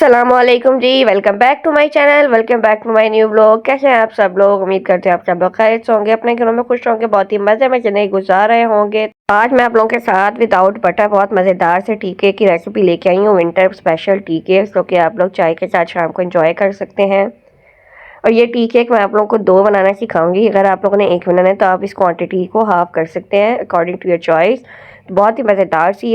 अस्सलामुअलैकुम जी। Welcome back to my channel, welcome back to my new blog. कैसे हैं आप सब लोग? उम्मीद करते हैं आप सब लोग खैरियत से होंगे, अपने घरों में खुश होंगे, बहुत ही मज़े में ज़िंदगी गुजार रहे होंगे। आज मैं आप लोगों के साथ विदाउट बटर बहुत मज़ेदार से टी केक की रेसिपी लेके आई हूँ। विंटर स्पेशल टी केक, जो कि आप लोग चाय के साथ शाम को एंजॉय कर सकते हैं। और ये टी केक मैं आप लोगों को 2 बनाना सिखाऊंगी। अगर आप लोगों ने 1 बनाना है तो आप इस क्वांटिटी को हाफ कर सकते हैं अकॉर्डिंग टू योर चॉइस। बहुत ही मज़ेदार सी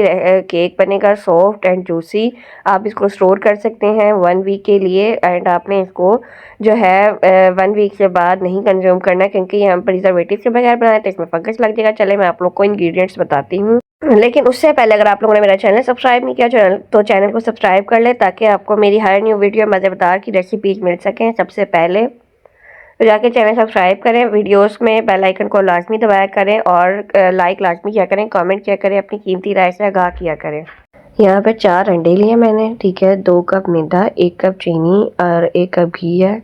केक बनेगा, सॉफ्ट एंड जूसी। आप इसको स्टोर कर सकते हैं 1 वीक के लिए। एंड आपने इसको जो है 1 वीक से बाद नहीं कंज्यूम करना है, क्योंकि हम प्रिजर्वेटिव के बगैर बनाए तो इसमें फंगस लग जाएगा। चले मैं आप लोग को इंग्रेडिएंट्स बताती हूँ, लेकिन उससे पहले अगर आप लोगों ने मेरा चैनल सब्सक्राइब नहीं किया तो चैनल को सब्सक्राइब कर ले, ताकि आपको मेरी हर न्यू वीडियो मज़ेदार की रेसिपीज मिल सकें सबसे पहले। तो जाके चैनल सब्सक्राइब करें, वीडियोस में बेल आइकन को लाजमी दबाया करें और लाइक लाजमी किया करें, कमेंट किया करें, अपनी कीमती राय से आगाह किया करें। यहाँ पे 4 अंडे लिए मैंने, ठीक है। 2 कप मैदा, 1 कप चीनी और 1 कप घी है।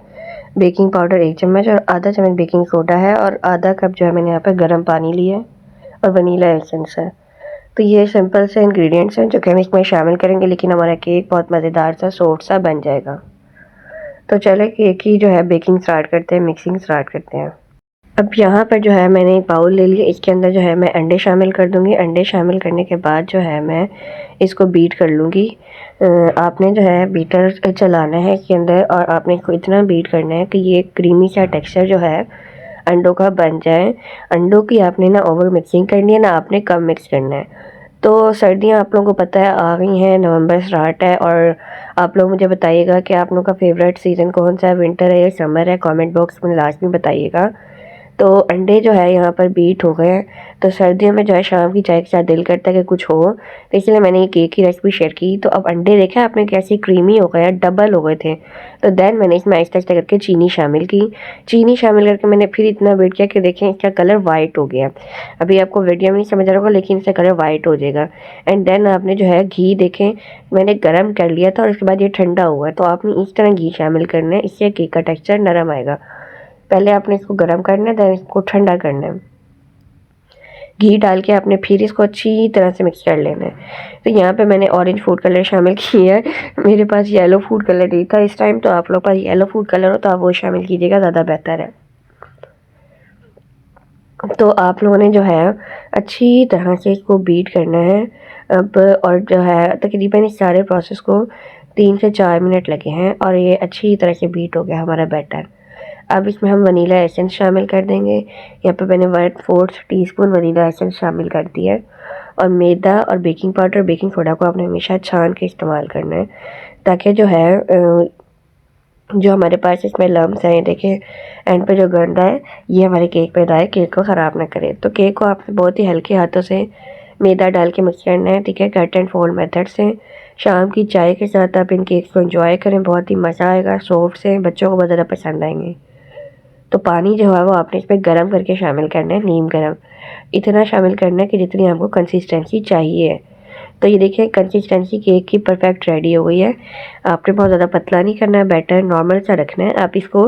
बेकिंग पाउडर 1 चम्मच और आधा चम्मच बेकिंग सोडा है। और आधा कप जो है मैंने यहाँ पे गर्म पानी लिया है और वनीला एसेंस है। तो ये सिंपल से इंग्रेडिएंट्स हैं जो कि हम इसमें शामिल करेंगे, लेकिन हमारा केक बहुत मज़ेदार सा सॉफ्ट सा बन जाएगा। तो चले केक की जो है बेकिंग स्टार्ट करते हैं, मिक्सिंग स्टार्ट करते हैं। अब यहाँ पर जो है मैंने एक बाउल ले लिया, इसके अंदर जो है मैं अंडे शामिल कर दूँगी। अंडे शामिल करने के बाद जो है मैं इसको बीट कर लूँगी। आपने जो है बीटर चलाना है इसके अंदर, और आपने इसको इतना बीट करना है कि ये क्रीमी सा टेक्सचर जो है अंडों का बन जाए। अंडों की आपने ना ओवर मिक्सिंग करनी है, ना आपने कम मिक्स करना है। तो सर्दियाँ आप लोगों को पता है आ गई हैं, नवंबर स्टार्ट है। और आप लोग मुझे बताइएगा कि आप लोगों का फेवरेट सीज़न कौन सा है, विंटर है या समर है, कमेंट बॉक्स में लाजमी बताइएगा। तो अंडे जो है यहाँ पर बीट हो गए हैं। तो सर्दियों में जो है शाम की चाय के साथ दिल करता है कि कुछ हो, तो इसलिए मैंने ये केक की रेसिपी शेयर की। तो अब अंडे देखे आपने कैसे क्रीमी हो गए हैं, डबल हो गए थे। तो देन मैंने इसमें आहिस्ता आहिस्ता करके चीनी शामिल की। चीनी शामिल करके मैंने फिर इतना वेट किया कि देखें इसका कलर वाइट हो गया। अभी आपको वीडियो में नहीं समझ आ रहा होगा, लेकिन इसका कलर वाइट हो जाएगा। एंड देन आपने जो है घी देखें मैंने गर्म कर लिया था और उसके बाद ये ठंडा हुआ है। तो आपने इस तरह घी शामिल करना है, इससे केक का टेक्सचर नरम आएगा। पहले आपने इसको गर्म करना है, देन इसको ठंडा करना है। घी डाल के आपने फिर इसको अच्छी तरह से मिक्स कर लेना है। तो यहाँ पे मैंने ऑरेंज फूड कलर शामिल किया है। मेरे पास येलो फूड कलर नहीं था इस टाइम, तो आप लोग पास येलो फूड कलर हो तो आप वो शामिल कीजिएगा, ज़्यादा बेहतर है। तो आप लोगों ने जो है अच्छी तरह से इसको बीट करना है अब। और जो है तकरीबन इस सारे प्रोसेस को 3 से 4 मिनट लगे हैं और ये अच्छी तरह से बीट हो गया हमारा बैटर। अब इसमें हम वनीला एसेंस शामिल कर देंगे। यहाँ पे मैंने 1/4 टीस्पून वनीला एसेंस शामिल कर दिया है। और मैदा और बेकिंग पाउडर, बेकिंग सोडा को आपने हमेशा छान के इस्तेमाल करना है, ताकि जो है जो हमारे पास इसमें लम्स हैं, देखिए एंड पे जो गंदा है ये हमारे केक पे आए, केक को ख़राब ना करे। तो केक को आपने बहुत ही हल्के हाथों से मैदा डाल के मिक्स करना है, ठीक है, कट एंड फोल्ड मेथड से। शाम की चाय के साथ आप इन केक्स को एंजॉय करें, बहुत ही मज़ा आएगा, सॉफ्ट से, बच्चों को बहुत ज़्यादा पसंद आएंगे। तो पानी जो है वो आपने इसमें गर्म करके शामिल करना है, नीम गर्म इतना शामिल करना है कि जितनी आपको कंसिस्टेंसी चाहिए। तो ये देखिए कंसिस्टेंसी केक की परफेक्ट रेडी हो गई है। आपने बहुत ज़्यादा पतला नहीं करना है, बैटर नॉर्मल सा रखना है। आप इसको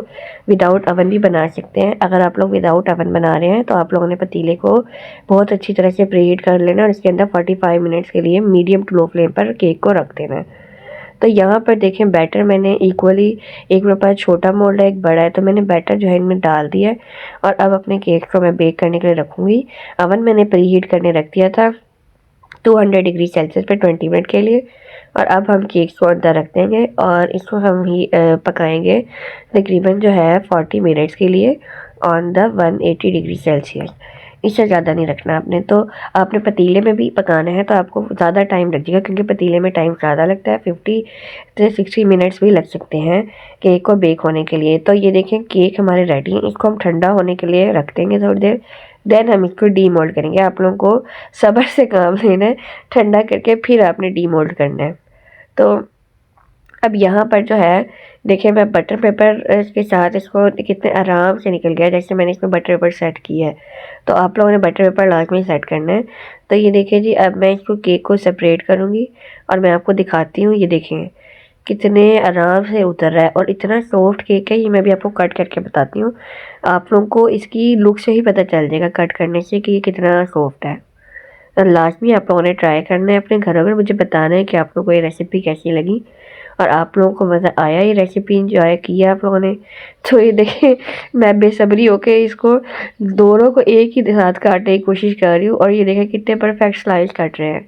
विदाउट अवन भी बना सकते हैं। अगर आप लोग विदाउट अवन बना रहे हैं तो आप लोगों ने पतीले को बहुत अच्छी तरह से प्रीहीट कर लेना और इसके अंदर 45 मिनट्स के लिए मीडियम टू लो फ्लेम पर केक को रख देना है। तो यहाँ पर देखें बैटर मैंने इक्वली, एक मेरे पास छोटा मोल्ड है, एक बड़ा है, तो मैंने बैटर जो है इनमें डाल दिया है। और अब अपने केक को मैं बेक करने के लिए रखूँगी। अवन मैंने प्री हीट करने रख दिया था 200 डिग्री सेल्सियस पे 20 मिनट के लिए। और अब हम केक को अंदर रख देंगे और इसको हम ही पकाएंगे तकरीबन जो है 40 मिनट्स के लिए ऑन द 180 डिग्री सेल्सियस। इससे ज़्यादा नहीं रखना आपने। तो आपने पतीले में भी पकाना है तो आपको ज़्यादा टाइम लगेगा, क्योंकि पतीले में टाइम ज़्यादा लगता है, 50 से 60 मिनट्स भी लग सकते हैं केक को बेक होने के लिए। तो ये देखें केक हमारे रेडी है, इसको हम ठंडा होने के लिए रख देंगे थोड़ी देर। देन हम इसको डीमोल्ड करेंगे। आप लोगों को सब्र से काम लेना है, ठंडा करके फिर आपने डीमोल्ड करना है। तो अब यहाँ पर जो है देखिए मैं बटर पेपर के साथ इसको कितने आराम से निकल गया, जैसे मैंने इसमें बटर पेपर सेट किया है। तो आप लोगों ने बटर पेपर लाजमी सेट करना है। तो ये देखिए जी, अब मैं इसको केक को सेपरेट करूँगी और मैं आपको दिखाती हूँ। ये देखें कितने आराम से उतर रहा है और इतना सॉफ्ट केक है। ये मैं भी आपको कट करके बताती हूँ, आप लोगों को इसकी लुक से ही पता चल जाएगा कट करने से कि ये कितना सॉफ्ट है। तो लाजमी आप लोगों ने ट्राई करना है अपने घरों में, मुझे बताना है कि आप लोगों को ये रेसिपी कैसी लगी। और आप लोगों को मज़ा आया ये रेसिपी, इंजॉय किया आप लोगों ने। तो ये देखिए मैं बेसब्री होके इसको दोनों को एक ही साथ काटने की कोशिश कर रही हूँ और ये देखें कितने परफेक्ट स्लाइस कट रहे हैं।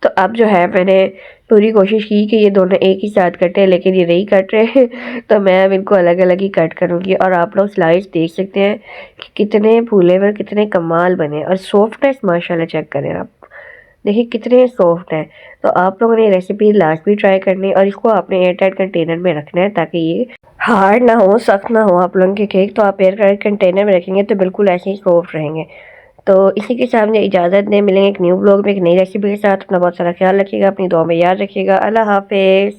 तो अब जो है मैंने पूरी कोशिश की कि ये दोनों एक ही साथ कटे, लेकिन ये नहीं कट रहे तो मैं अब इनको अलग अलग ही कट करूँगी। और आप लोग स्लाइस देख सकते हैं कि कितने फूले हुए, कितने कमाल बने, और सॉफ्टनेस माशाल्लाह चेक करें आप, देखिए कितने सॉफ्ट हैं। तो आप लोगों ने ये रेसिपी लास्ट भी ट्राई करनी है और इसको आपने एयर टाइट कंटेनर में रखना है ताकि ये हार्ड ना हो, सख्त ना हो आप लोगों के केक। तो आप एयर टाइट कंटेनर में रखेंगे तो बिल्कुल ऐसे ही सॉफ्ट रहेंगे। तो इसी के साथ मुझे इजाज़त दें, मिलेंगे एक न्यू ब्लॉग में एक नई रेसिपी के साथ। अपना बहुत सारा ख्याल रखिएगा, अपनी दुआ में याद रखिएगा। अल्लाह हाफिज़।